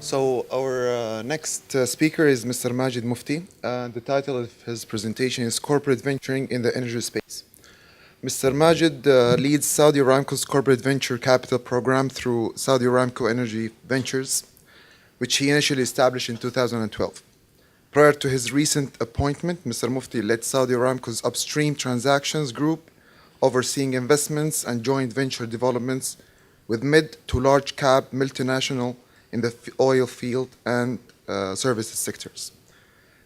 So our next speaker is Mr. Majid Mufti. The title of his presentation is Corporate Venturing in the Energy Space. Mr. Majid leads Saudi Aramco's corporate venture capital program through Saudi Aramco Energy Ventures, which he initially established in 2012. Prior to his recent appointment, Mr. Mufti led Saudi Aramco's upstream transactions group, overseeing investments and joint venture developments with mid to large cap multinational in the oil field and services sectors.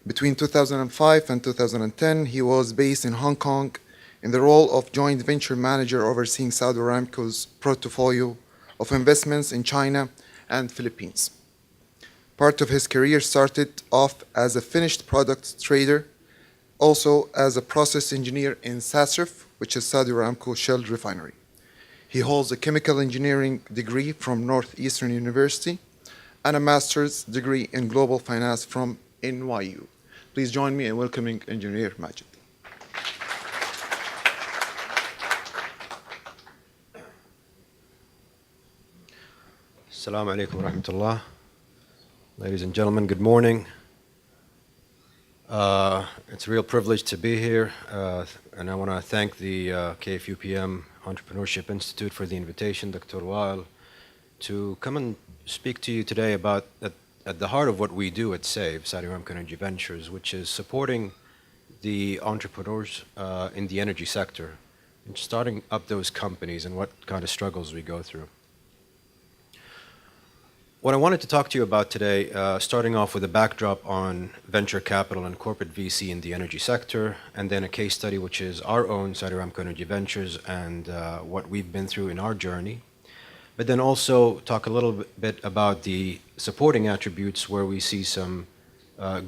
Between 2005 and 2010, he was based in Hong Kong in the role of joint venture manager overseeing Saudi Aramco's portfolio of investments in China and Philippines. Part of his career started off as a finished product trader, also as a process engineer in SASRF, which is Saudi Aramco Shell Refinery. He holds a chemical engineering degree from Northeastern University and a master's degree in global finance from NYU. Please join me in welcoming Engineer Majid. Assalamu alaikum wa rahmatullah. Ladies and gentlemen, good morning. It's a real privilege to be here, and I want to thank the KFUPM Entrepreneurship Institute for the invitation, Dr. Wael, to come and speak to you today about at the heart of what we do at SAVE, Saudi Aramco Energy Ventures, which is supporting the entrepreneurs in the energy sector and starting up those companies and what kind of struggles we go through. What I wanted to talk to you about today, starting off with a backdrop on venture capital and corporate VC in the energy sector, and then a case study which is our own Saudi Aramco Energy Ventures and what we've been through in our journey. But then also talk a little bit about the supporting attributes where we see some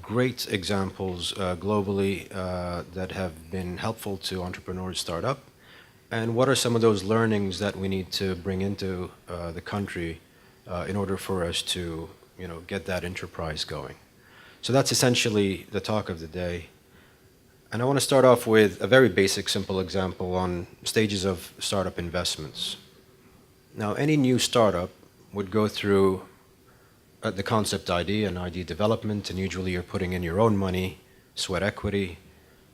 great examples globally that have been helpful to entrepreneurs start up, and what are some of those learnings that we need to bring into the country in order for us to, get that enterprise going. So that's essentially the talk of the day. And I want to start off with a very basic, simple example on stages of startup investments. Now, any new startup would go through the concept ID and ID development, and usually you're putting in your own money, sweat equity,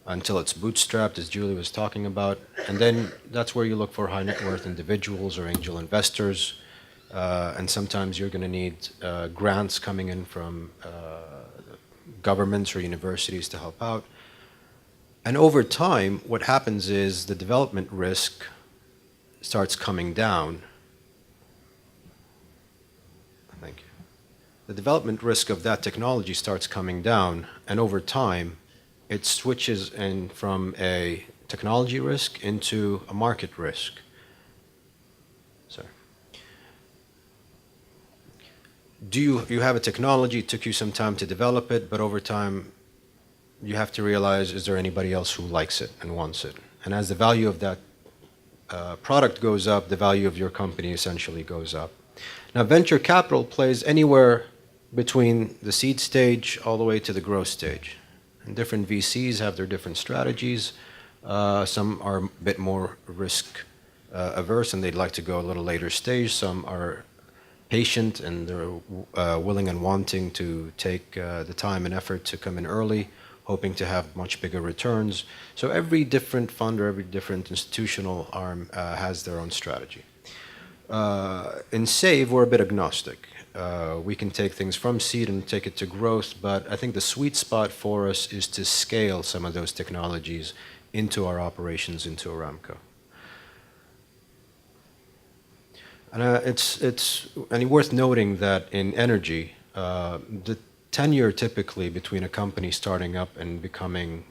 until it's bootstrapped, as Julie was talking about. And then that's where you look for high net worth individuals or angel investors. And sometimes you're going to need grants coming in from governments or universities to help out. And over time, what happens is the development risk starts coming down. Thank you. The development risk of that technology starts coming down, and over time, it switches in from a technology risk into a market risk. You have a technology, it took you some time to develop it, but over time you have to realize, is there anybody else who likes it and wants it? And as the value of that product goes up, the value of your company essentially goes up. Now, venture capital plays anywhere between the seed stage all the way to the growth stage. And different VCs have their different strategies. Some are a bit more risk averse and they'd like to go a little later stage. Some are patient and they're willing and wanting to take the time and effort to come in early, hoping to have much bigger returns. So every different fund or every different institutional arm has their own strategy. In SAVE, we're a bit agnostic. We can take things from seed and take it to growth, but I think the sweet spot for us is to scale some of those technologies into our operations, into Aramco. And it's worth noting that in energy, the tenure typically between a company starting up and becoming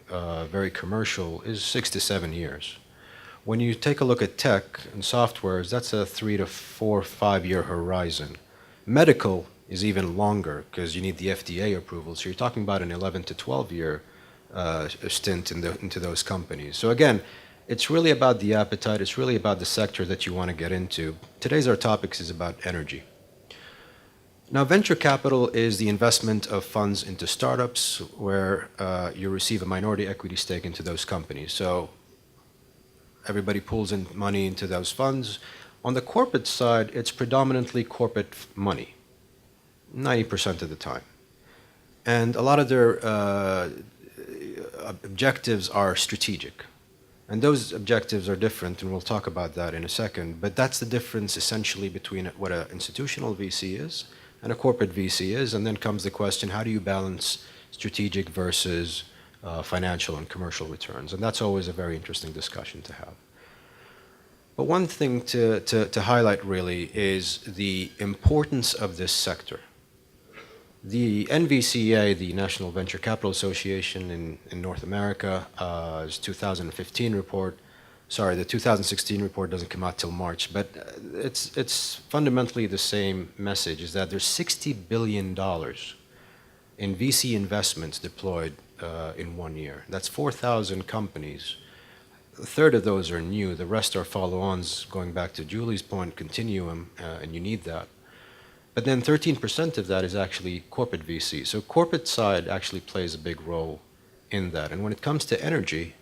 very commercial is 6 to 7 years. When you take a look at tech and softwares, that's a 3 to 4, 5 year horizon. Medical is even longer because you need the FDA approval. So you're talking about an 11 to 12 year stint into those companies. So again, it's really about the appetite. It's really about the sector that you want to get into. Today's our topic is about energy. Now, venture capital is the investment of funds into startups where you receive a minority equity stake into those companies. So everybody pulls in money into those funds. On the corporate side, it's predominantly corporate money. 90% of the time. And a lot of their objectives are strategic. And those objectives are different, and we'll talk about that in a second. But that's the difference essentially between what an institutional VC is and a corporate VC is. And then comes the question, how do you balance strategic versus financial and commercial returns? And that's always a very interesting discussion to have. But one thing to highlight really is the importance of this sector. The NVCA, the National Venture Capital Association in North America, 2015 report, sorry, the 2016 report doesn't come out till March, but it's fundamentally the same message, is that there's $60 billion in VC investments deployed in 1 year. That's 4,000 companies. A third of those are new. The rest are follow-ons, going back to Julie's point, continuum, and you need that. But then 13% of that is actually corporate VC. So corporate side actually plays a big role in that. And when it comes to energy,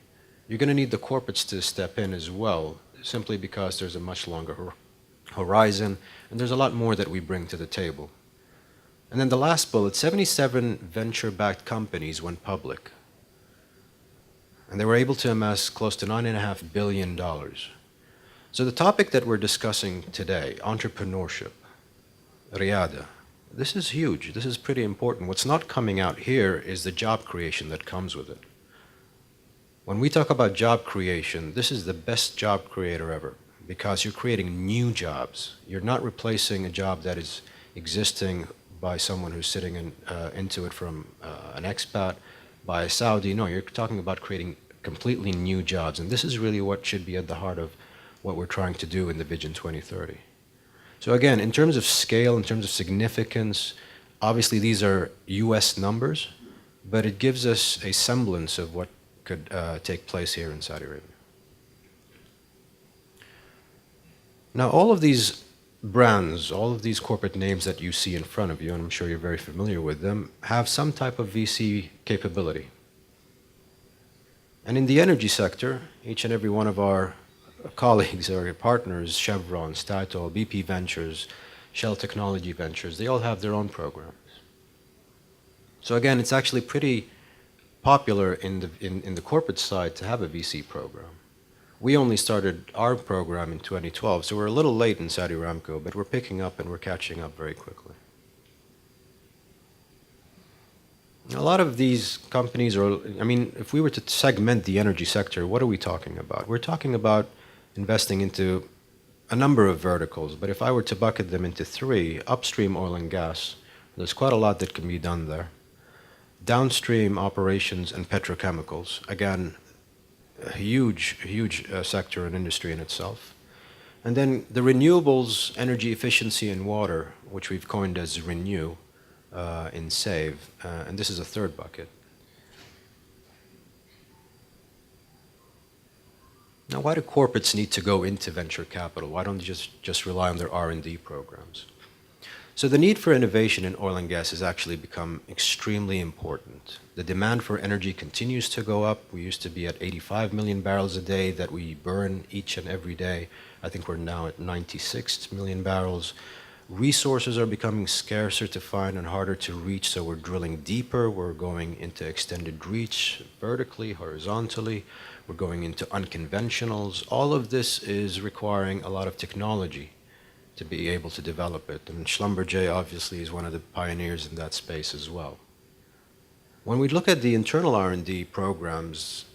you're going to need the corporates to step in as well, simply because there's a much longer horizon, and there's a lot more that we bring to the table. And then the last bullet, 77 venture-backed companies went public. And they were able to amass close to $9.5 billion. So the topic that we're discussing today, entrepreneurship, Riyada, this is huge. This is pretty important. What's not coming out here is the job creation that comes with it. When we talk about job creation, this is the best job creator ever, because you're creating new jobs. You're not replacing a job that is existing by someone who's sitting into it from an expat, by a Saudi. No, you're talking about creating completely new jobs. And this is really what should be at the heart of what we're trying to do in the Vision 2030. So again, in terms of scale, in terms of significance, obviously these are US numbers, but it gives us a semblance of what could take place here in Saudi Arabia. Now, all of these brands, all of these corporate names that you see in front of you, and I'm sure you're very familiar with them, have some type of VC capability. And in the energy sector, each and every one of our colleagues or partners, Chevron, Statoil, BP Ventures, Shell Technology Ventures, they all have their own programs. So again, it's actually pretty popular in the corporate side to have a VC program. We only started our program in 2012, so we're a little late in Saudi Aramco, but we're picking up and we're catching up very quickly. A lot of these companies are, I mean, if we were to segment the energy sector, what are we talking about? We're talking about investing into a number of verticals, but if I were to bucket them into three, upstream oil and gas, there's quite a lot that can be done there. Downstream operations and petrochemicals, again, a huge sector and industry in itself. And then the renewables, energy efficiency and water, which we've coined as Renew in SAVE, and this is a third bucket. Now, why do corporates need to go into venture capital? Why don't they just rely on their R&D programs? So the need for innovation in oil and gas has actually become extremely important. The demand for energy continues to go up. We used to be at 85 million barrels a day that we burn each and every day. I think we're now at 96 million barrels. Resources are becoming scarcer to find and harder to reach, so we're drilling deeper. We're going into extended reach vertically, horizontally. We're going into unconventionals. All of this is requiring a lot of technology to be able to develop it. And Schlumberger obviously is one of the pioneers in that space as well. When we look at the internal R&D programs,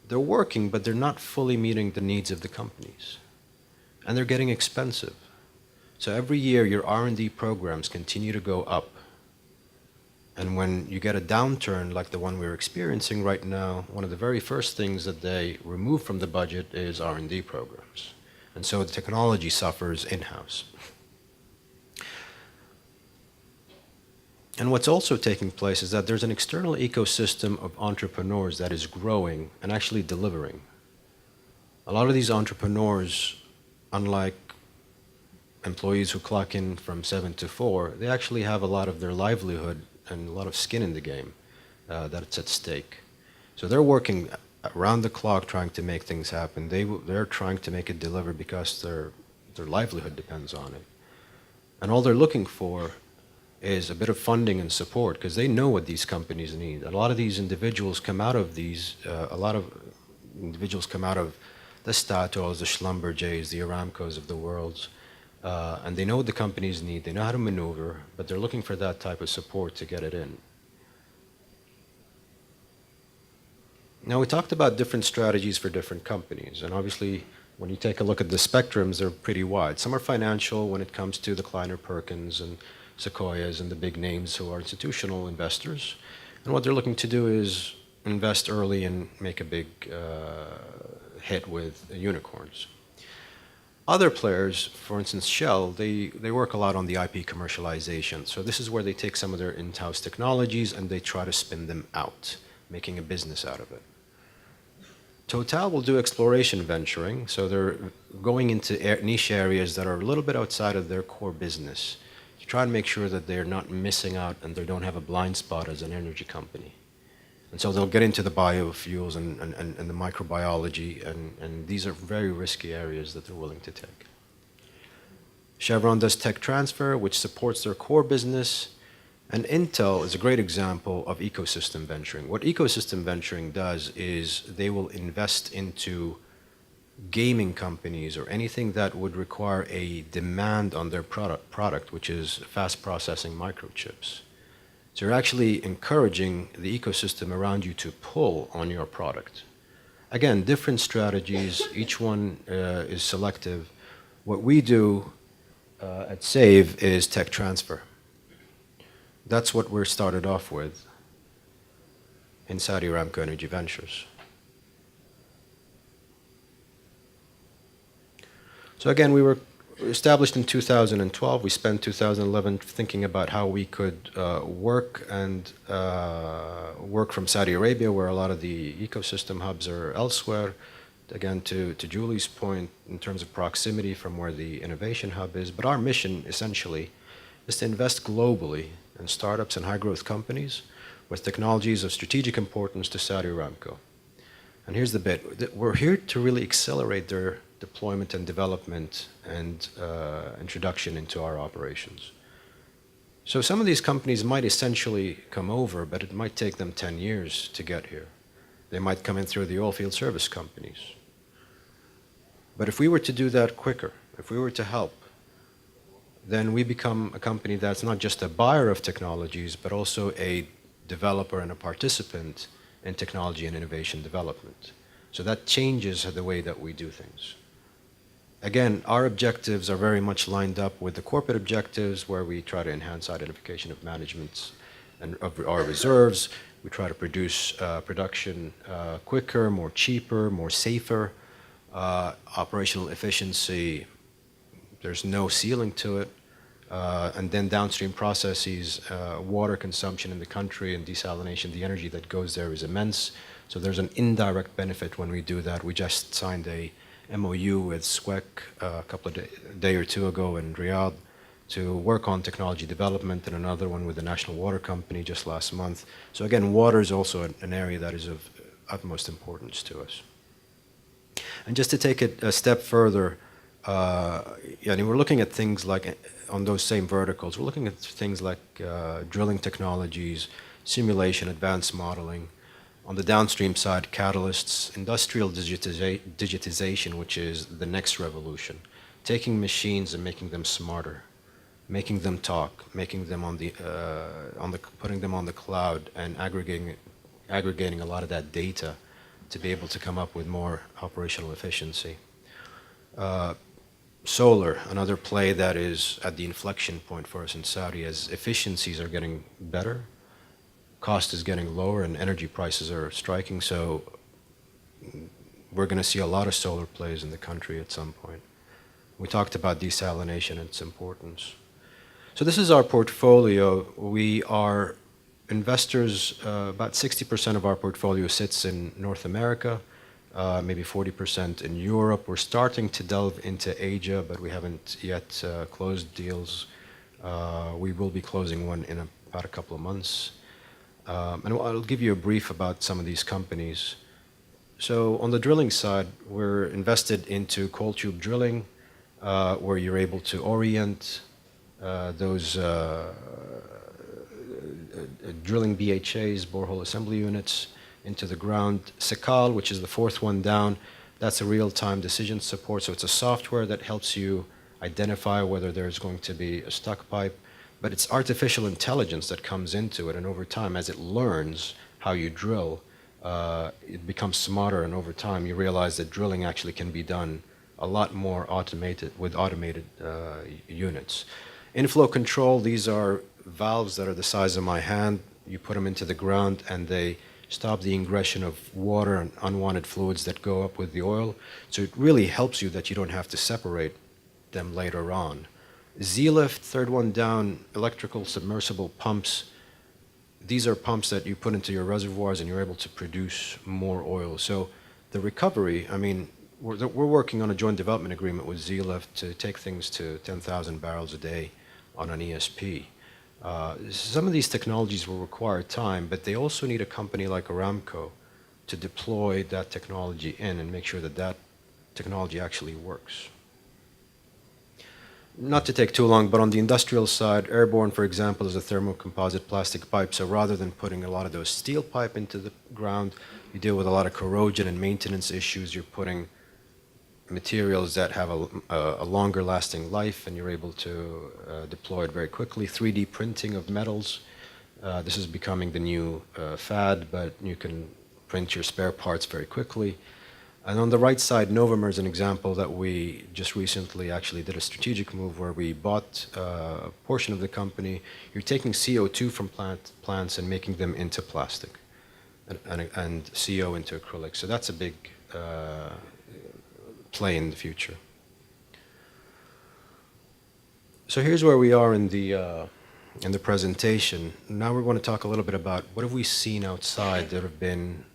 they're working, but they're not fully meeting the needs of the companies. And they're getting expensive. So every year your R&D programs continue to go up. And when you get a downturn like the one we're experiencing right now, one of the very first things that they remove from the budget is R&D programs. And so the technology suffers in-house. And what's also taking place is that there's an external ecosystem of entrepreneurs that is growing and actually delivering. A lot of these entrepreneurs, unlike employees who clock in from 7 to 4, they actually have a lot of their livelihood and a lot of skin in the game that's at stake. So they're working around the clock trying to make things happen. They're trying to make it deliver because their livelihood depends on it. And all they're looking for is a bit of funding and support, because they know what these companies need. A lot of these individuals come out of a lot of individuals come out of the Statoils, the Schlumbergers, the Aramcos of the world, and they know what the companies need. They know how to maneuver, but they're looking for that type of support to get it in. Now, we talked about different strategies for different companies, and obviously, when you take a look at the spectrums, they're pretty wide. Some are financial when it comes to the Kleiner Perkins and Sequoias and the big names who are institutional investors. And what they're looking to do is invest early and make a big hit with unicorns. Other players, for instance Shell, they work a lot on the IP commercialization. So this is where they take some of their in-house technologies and they try to spin them out, making a business out of it. Total will do exploration venturing, so they're going into niche areas that are a little bit outside of their core business to try and make sure that they're not missing out and they don't have a blind spot as an energy company. And so they'll get into the biofuels and the microbiology, and these are very risky areas that they're willing to take. Chevron does tech transfer, which supports their core business. And Intel is a great example of ecosystem venturing. What ecosystem venturing does is they will invest into gaming companies or anything that would require a demand on their product, which is fast processing microchips. So you're actually encouraging the ecosystem around you to pull on your product. Again, different strategies, each one is selective. What we do at SAVE is tech transfer. That's what we're started off with in Saudi Aramco Energy Ventures. So again, we were established in 2012. We spent 2011 thinking about how we could work from Saudi Arabia, where a lot of the ecosystem hubs are elsewhere. Again, to Julie's point, in terms of proximity from where the innovation hub is. But our mission, essentially, is to invest globally in startups and high-growth companies with technologies of strategic importance to Saudi Aramco. And here's the bit. We're here to really accelerate their deployment and development and introduction into our operations. So some of these companies might essentially come over, but it might take them 10 years to get here. They might come in through the oilfield service companies. But if we were to do that quicker, if we were to help, then we become a company that's not just a buyer of technologies, but also a developer and a participant in technology and innovation development. So that changes the way that we do things. Again, our objectives are very much lined up with the corporate objectives, where we try to enhance identification of management and of our reserves. We try to produce production quicker, more cheaper, more safer. Operational efficiency, there's no ceiling to it. And then downstream processes, water consumption in the country and desalination, the energy that goes there is immense. So there's an indirect benefit when we do that. We just signed a MOU with SWEC a day or two ago in Riyadh to work on technology development, and another one with the National Water Company just last month. So again, water is also an area that is of utmost importance to us. And just to take it a step further, we're looking at things like, on those same verticals, we're looking at things like drilling technologies, simulation, advanced modeling. On the downstream side, catalysts, industrial digitization, which is the next revolution. Taking machines and making them smarter, making them talk, making them putting them on the cloud, and aggregating a lot of that data to be able to come up with more operational efficiency. Solar, another play that is at the inflection point for us in Saudi, as efficiencies are getting better, cost is getting lower, and energy prices are striking. So we're going to see a lot of solar plays in the country at some point. We talked about desalination and its importance. So this is our portfolio. We are investors, about 60% of our portfolio sits in North America, maybe 40% in Europe. We're starting to delve into Asia, but we haven't yet closed deals. We will be closing one in about a couple of months. And I'll give you a brief about some of these companies. So on the drilling side, we're invested into cold tube drilling, where you're able to orient those drilling BHAs, borehole assembly units, into the ground. Sekal, which is the fourth one down, that's a real-time decision support. So it's a software that helps you identify whether there's going to be a stuck pipe. But it's artificial intelligence that comes into it, and over time, as it learns how you drill, it becomes smarter, and over time, you realize that drilling actually can be done a lot more automated with automated units. Inflow control, these are valves that are the size of my hand. You put them into the ground, and they stop the ingression of water and unwanted fluids that go up with the oil. So it really helps you that you don't have to separate them later on. Z-lift, third one down, electrical submersible pumps. These are pumps that you put into your reservoirs and you're able to produce more oil. So the recovery, I mean, we're working on a joint development agreement with Z-lift to take things to 10,000 barrels a day on an ESP. Some of these technologies will require time, but they also need a company like Aramco to deploy that technology in and make sure that that technology actually works. Not to take too long, but on the industrial side, airborne, for example, is a thermocomposite plastic pipe. So rather than putting a lot of those steel pipe into the ground, you deal with a lot of corrosion and maintenance issues. You're putting materials that have a longer lasting life, and you're able to deploy it very quickly. 3D printing of metals. This is becoming the new fad, but you can print your spare parts very quickly. And on the right side, Novomer is an example that we just recently actually did a strategic move where we bought a portion of the company. You're taking CO2 from plants and making them into plastic, and CO into acrylic. So that's a big play in the future. So here's where we are in the presentation. Now we're going to talk a little bit about what have we seen outside that have been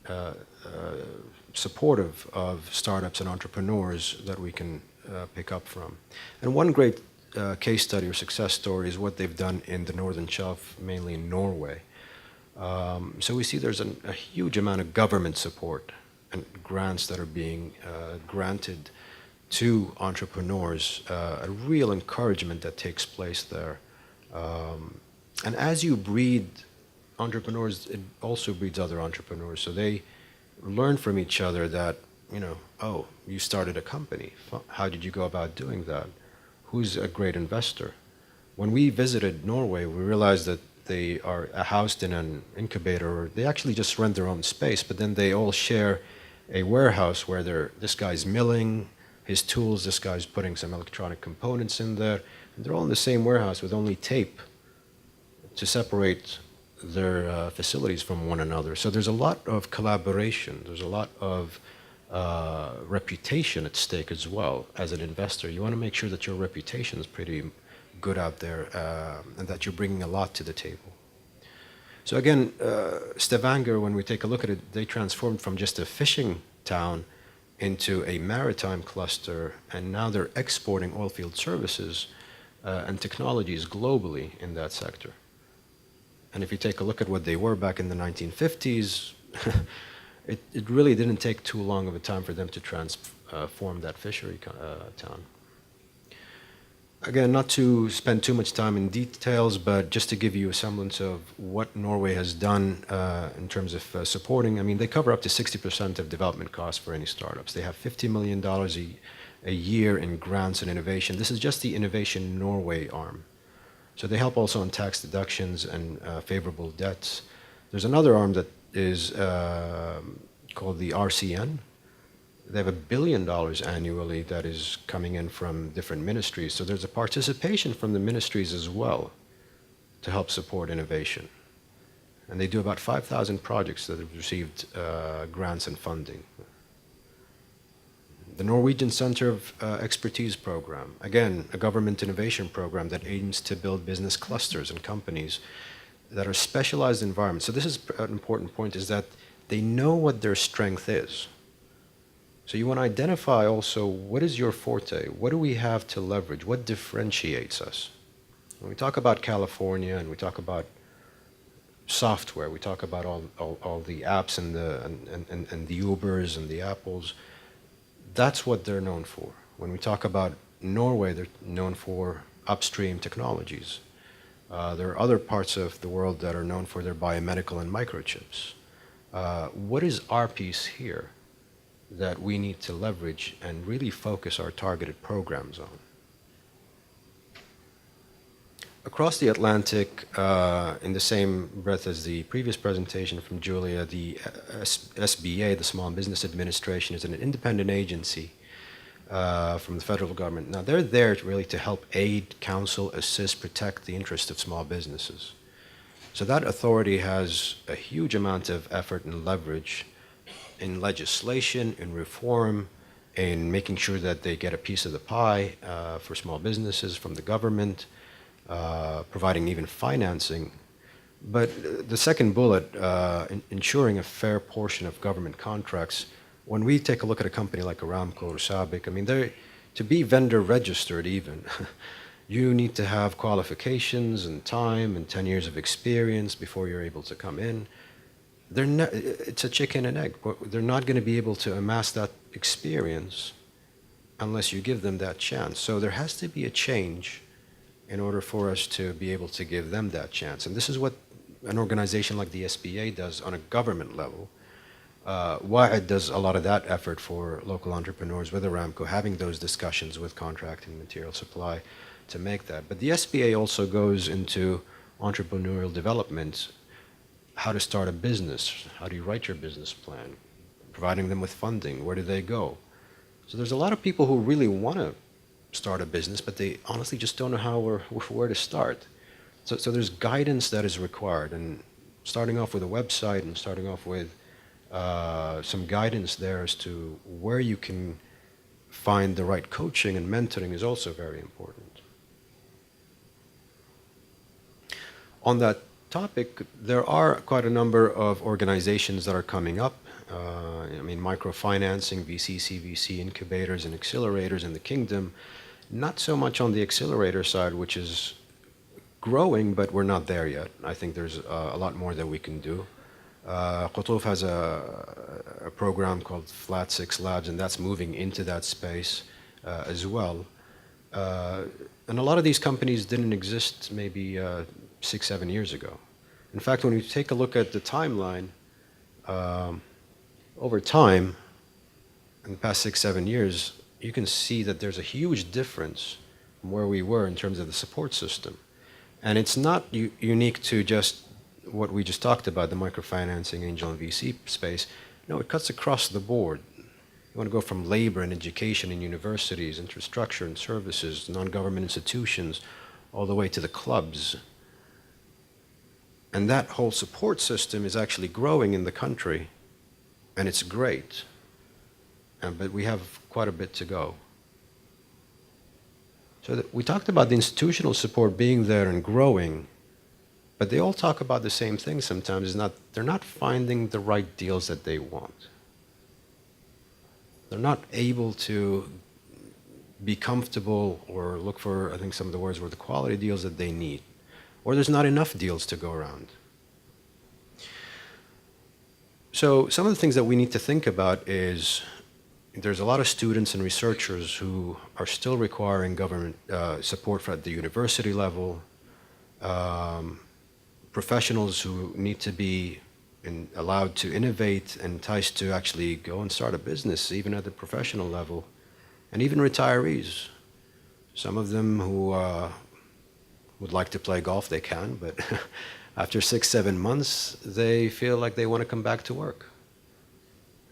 supportive of startups and entrepreneurs that we can pick up from. And one great case study or success story is what they've done in the Northern Shelf, mainly in Norway. So we see there's a huge amount of government support and grants that are being granted to entrepreneurs, a real encouragement that takes place there. And as you breed entrepreneurs, it also breeds other entrepreneurs. So they learn from each other that, oh, you started a company. How did you go about doing that? Who's a great investor? When we visited Norway, we realized that they are housed in an incubator, or they actually just rent their own space, but then they all share a warehouse where this guy's milling his tools, this guy's putting some electronic components in there, and they're all in the same warehouse with only tape to separate their facilities from one another. So there's a lot of collaboration. There's a lot of reputation at stake as well. As an investor, you want to make sure that your reputation is pretty good out there, and that you're bringing a lot to the table. So again, Stavanger, when we take a look at it, they transformed from just a fishing town into a maritime cluster, and now they're exporting oilfield services and technologies globally in that sector. And if you take a look at what they were back in the 1950s, it really didn't take too long of a time for them to transform that fishery town. Again, not to spend too much time in details, but just to give you a semblance of what Norway has done in terms of supporting. I mean, they cover up to 60% of development costs for any startups. They have $50 million a year in grants and innovation. This is just the Innovation Norway arm. So they help also on tax deductions and favorable debts. There's another arm that is called the RCN. They have $1 billion annually that is coming in from different ministries. So there's a participation from the ministries as well to help support innovation. And they do about 5,000 projects that have received grants and funding. The Norwegian Center of Expertise program, again, a government innovation program that aims to build business clusters and companies that are specialized environments. So this is an important point, is that they know what their strength is. So you want to identify also, what is your forte? What do we have to leverage? What differentiates us? When we talk about California and we talk about software, we talk about all the apps and the Ubers and the Apples, that's what they're known for. When we talk about Norway, they're known for upstream technologies. There are other parts of the world that are known for their biomedical and microchips. What is our piece here that we need to leverage and really focus our targeted programs on? Across the Atlantic, in the same breath as the previous presentation from Julia, the SBA, the Small Business Administration, is an independent agency from the federal government. Now, they're there really to help aid, counsel, assist, protect the interests of small businesses. So that authority has a huge amount of effort and leverage in legislation, in reform, in making sure that they get a piece of the pie for small businesses from the government, providing even financing. But the second bullet, ensuring a fair portion of government contracts. When we take a look at a company like Aramco or Sabic, I mean, to be vendor registered even, you need to have qualifications and time and 10 years of experience before you're able to come in. It's a chicken and egg. They're not going to be able to amass that experience unless you give them that chance. So there has to be a change in order for us to be able to give them that chance. And this is what an organization like the SBA does on a government level. WAID does a lot of that effort for local entrepreneurs with Aramco, having those discussions with contracting material supply to make that. But the SBA also goes into entrepreneurial development, how to start a business, how do you write your business plan, providing them with funding, where do they go? So there's a lot of people who really want to start a business, but they honestly just don't know how or where to start. So there's guidance that is required, and starting off with a website and starting off with some guidance there as to where you can find the right coaching and mentoring is also very important. On that topic, there are quite a number of organizations that are coming up. I mean, microfinancing, VC, CVC, incubators, and accelerators in the kingdom. Not so much on the accelerator side, which is growing, but we're not there yet. I think there's a lot more that we can do. Qutuf has a program called Flat Six Labs, and that's moving into that space as well. And a lot of these companies didn't exist maybe 6-7 years ago. In fact, when you take a look at the timeline, over time, in the past 6-7 years, you can see that there's a huge difference from where we were in terms of the support system. And it's not unique to just what we just talked about, the microfinancing, angel and VC space. No, it cuts across the board. You want to go from labor and education in universities, infrastructure and services, non-government institutions, all the way to the clubs. And that whole support system is actually growing in the country, and it's great. But we have quite a bit to go. So we talked about the institutional support being there and growing, but they all talk about the same thing sometimes. They're not finding the right deals that they want. They're not able to be comfortable or look for, I think some of the words were the quality deals that they need. Or there's not enough deals to go around. So some of the things that we need to think about is there's a lot of students and researchers who are still requiring government support at the university level, professionals who need to be allowed to innovate and enticed to actually go and start a business, even at the professional level, and even retirees. Some of them who would like to play golf, they can, but after 6-7 months, they feel like they want to come back to work.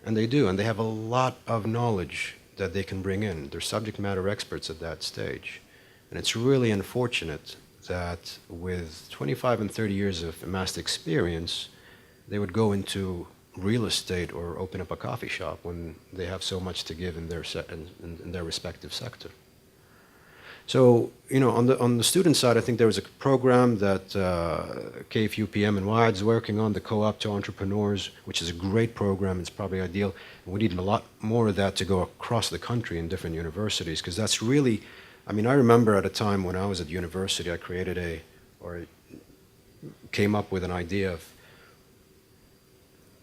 And they do, and they have a lot of knowledge that they can bring in. They're subject matter experts at that stage. And it's really unfortunate that with 25 and 30 years of amassed experience, they would go into real estate or open up a coffee shop when they have so much to give in their respective sector. So, on the student side, I think there was a program that KFU PM and WIDE is working on, the Co-op to Entrepreneurs, which is a great program. It's probably ideal. And we need a lot more of that to go across the country in different universities, because that's really, I remember at a time when I was at university, I came up with an idea of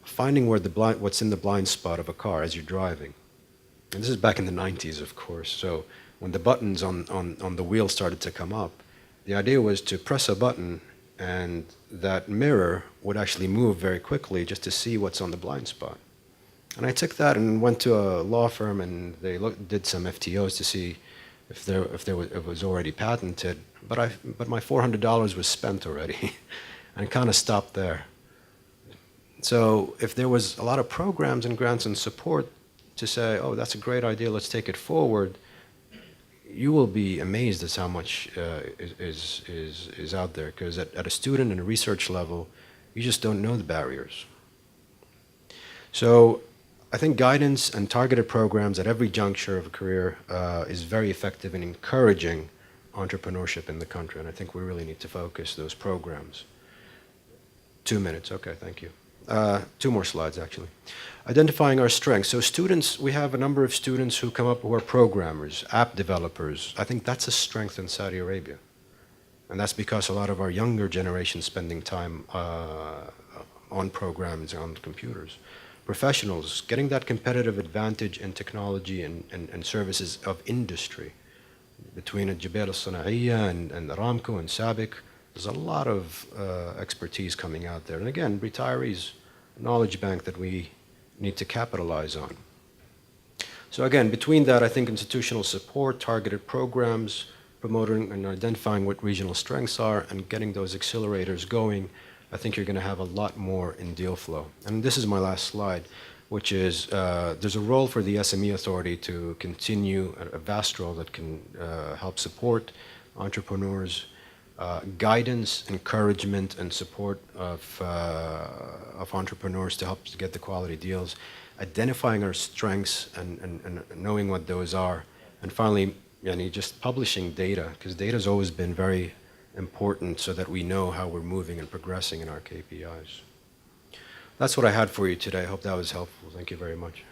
finding what's in the blind spot of a car as you're driving. And this is back in the 90s, of course. So when the buttons on the wheel started to come up, the idea was to press a button and that mirror would actually move very quickly just to see what's on the blind spot. And I took that and went to a law firm, and they did some FTOs to see if it was already patented. But my $400 was spent already, and it kind of stopped there. So if there was a lot of programs and grants and support to say, oh, that's a great idea, let's take it forward, you will be amazed at how much is out there. Because at a student and a research level, you just don't know the barriers. So I think guidance and targeted programs at every juncture of a career is very effective in encouraging entrepreneurship in the country, and I think we really need to focus those programs. 2 minutes, okay, thank you. 2 more slides, actually. Identifying our strengths. So students, we have a number of students who come up who are programmers, app developers. I think that's a strength in Saudi Arabia. And that's because a lot of our younger generation spending time on programs, on computers. Professionals, getting that competitive advantage in technology and services of industry. Between Jabal al-Sana'iyya and Aramco and Sabiq, there's a lot of expertise coming out there. And again, retirees, knowledge bank that we need to capitalize on. So again, between that, I think institutional support, targeted programs, promoting and identifying what regional strengths are, and getting those accelerators going, I think you're going to have a lot more in deal flow. And this is my last slide, which is there's a role for the SME Authority to continue, a vast role that can help support entrepreneurs, guidance, encouragement, and support of entrepreneurs to help to get the quality deals, identifying our strengths and knowing what those are, and finally, just publishing data, because data has always been very important so that we know how we're moving and progressing in our KPIs. That's what I had for you today. I hope that was helpful. Thank you very much.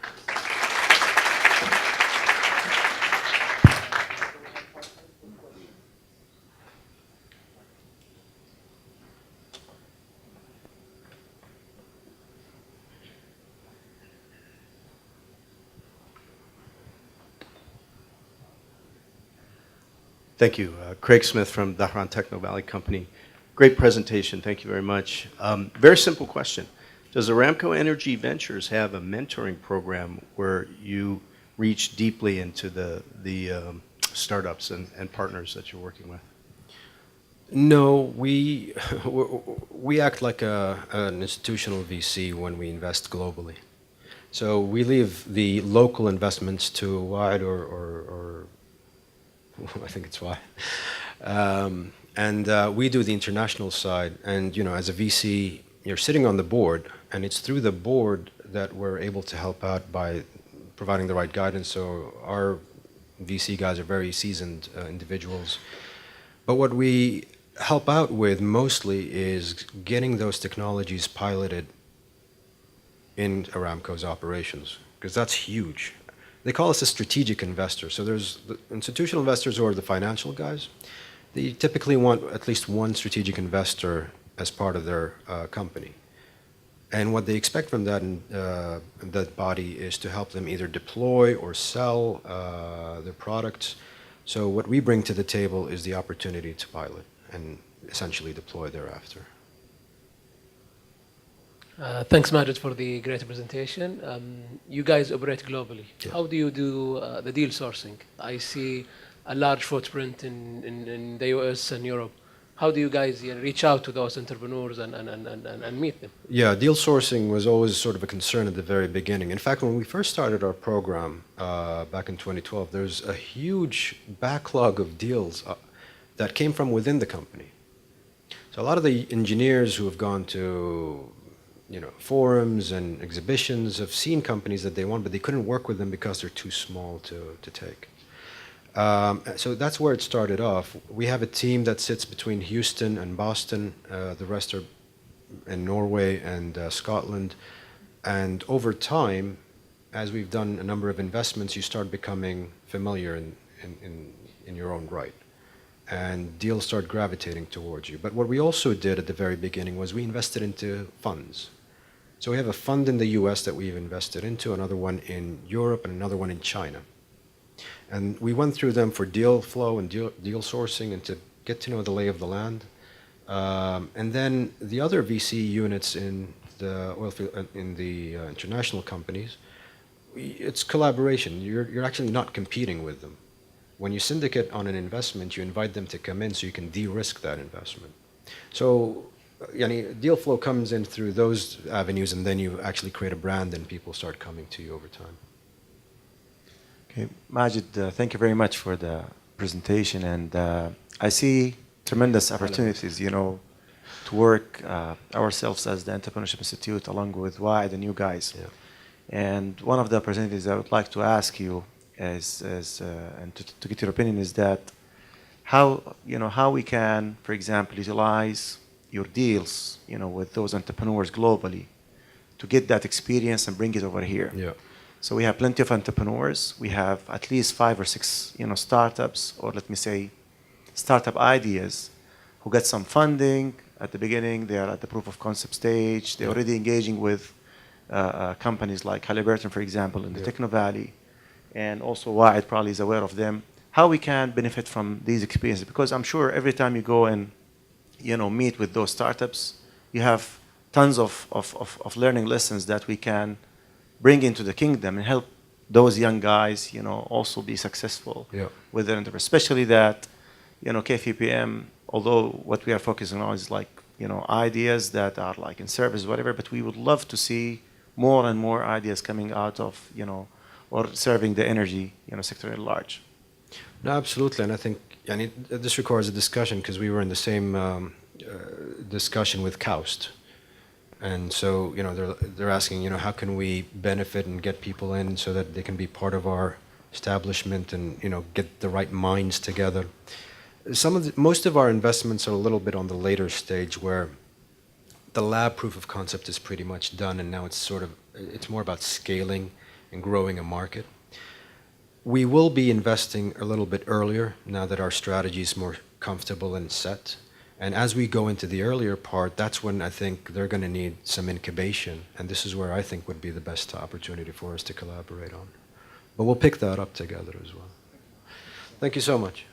Thank you. Craig Smith from Dahran Techno Valley Company. Great presentation. Thank you very much. Very simple question. Does Aramco Energy Ventures have a mentoring program where you reach deeply into the startups and partners that you're working with? No, we act like an institutional VC when we invest globally. So we leave the local investments to Wa'id or I think it's why. We do the international side. And, as a VC, you're sitting on the board, and it's through the board that we're able to help out by providing the right guidance. So our VC guys are very seasoned individuals. But what we help out with mostly is getting those technologies piloted in Aramco's operations, because that's huge. They call us a strategic investor. So there's the institutional investors who are the financial guys. They typically want at least one strategic investor as part of their company. And what they expect from that body is to help them either deploy or sell their products. So what we bring to the table is the opportunity to pilot and essentially deploy thereafter. Thanks, Majid, for the great presentation. You guys operate globally. Yeah. How do you do the deal sourcing? I see a large footprint in the US and Europe. How do you guys reach out to those entrepreneurs and meet them? Yeah, deal sourcing was always sort of a concern at the very beginning. In fact, when we first started our program back in 2012, there's a huge backlog of deals that came from within the company. So a lot of the engineers who have gone to forums and exhibitions have seen companies that they want, but they couldn't work with them because they're too small to take. So that's where it started off. We have a team that sits between Houston and Boston. The rest are in Norway and Scotland. And over time, as we've done a number of investments, you start becoming familiar in your own right. And deals start gravitating towards you. But what we also did at the very beginning was we invested into funds. So we have a fund in the US that we've invested into, another one in Europe, and another one in China. And we went through them for deal flow and deal sourcing and to get to know the lay of the land. And then the other VC units in the oil field, in the international companies, it's collaboration. You're actually not competing with them. When you syndicate on an investment, you invite them to come in so you can de-risk that investment. So, deal flow comes in through those avenues, and then you actually create a brand, and people start coming to you over time. Okay, Majid, thank you very much for the presentation, and I see tremendous opportunities, to work ourselves as the Entrepreneurship Institute along with Waed and you guys. Yeah. And one of the opportunities I would like to ask you is and to get your opinion is that how we can, for example, utilize your deals, with those entrepreneurs globally to get that experience and bring it over here. Yeah. So we have plenty of entrepreneurs. We have at least 5 or 6, startups, or let me say, startup ideas, who get some funding at the beginning. They are at the proof of concept stage. They're already engaging with companies like Halliburton, for example, in the Techno Valley, and also Waed probably is aware of them. How we can benefit from these experiences? Because I'm sure every time you go and meet with those startups, you have tons of learning lessons that we can bring into the kingdom and help those young guys, also be successful with their endeavor. Especially that, KFPM, although what we are focusing on is like, ideas that are like in service, whatever, but we would love to see more and more ideas coming out of, or serving the energy, sector at large. No, absolutely, and I think this requires a discussion because we were in the same discussion with Kaust. And so, they're asking, how can we benefit and get people in so that they can be part of our establishment and, get the right minds together. Most of our investments are a little bit on the later stage where the lab proof of concept is pretty much done, and now it's more about scaling and growing a market. We will be investing a little bit earlier now that our strategy is more comfortable and set. And as we go into the earlier part, that's when I think they're going to need some incubation. And this is where I think would be the best opportunity for us to collaborate on. But we'll pick that up together as well. Thank you so much.